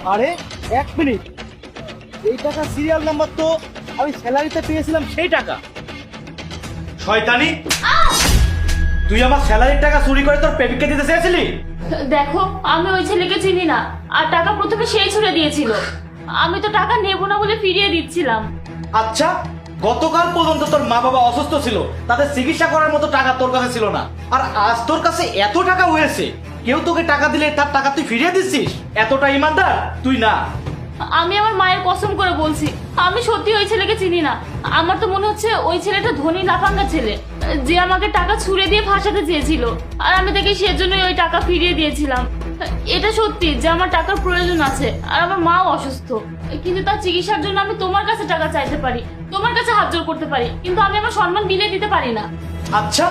আরে এক মিনিট, এই টাকা সিরিয়াল নাম্বার তো আমি স্যালারিতে পেয়েছিলাম সেই টাকা। শয়তানি, তুই আমার স্যালারির টাকা চুরি করে তোর প্রেমিককে দিতে চেয়েছিলি? দেখো, আমি ওই ছেলেকে চিনি না, আর টাকা প্রথমে সেই ছুড়ে দিয়েছিল। আমি তো টাকা নেবো না বলে ফিরিয়ে দিচ্ছিলাম। আচ্ছা, গতকাল পর্যন্ত তোর মা বাবা অসুস্থ ছিল, তাদের চিকিৎসা করার মতো টাকা তোর কাছে ছিল না, আর আজ তোর কাছে এত টাকা হয়েছে, কেউ তোকে টাকা দিলে তার টাকা তুই ফিরিয়ে দিচ্ছিস? এতটা ইমানদার তুই না। আমি আমার মায়ের কসম করে বলছি, আমি সত্যি ওই ছেলেকে চিনি না। আমার তো মনে হচ্ছে ওই ছেলেটা ধনী লাফাঙ্গা ছেলে, যে আমাকে টাকা ছুঁড়ে দিয়ে ফাঁসাতে চেয়েছিল, আর আমি দেখি সেজন্যই ওই টাকা ফিরিয়ে দিয়েছিলাম। এটা সত্যি যে আমার টাকার প্রয়োজন আছে, আর আমার মাও অসুস্থ, কিন্তু তার চিকিৎসার জন্য আমি তোমার কাছে টাকা চাইতে পারি, তোমার কাছে হাত জোড় করতে পারি, কিন্তু আমি আমার সম্মান বিলিয়ে দিতে পারি না। আচ্ছা,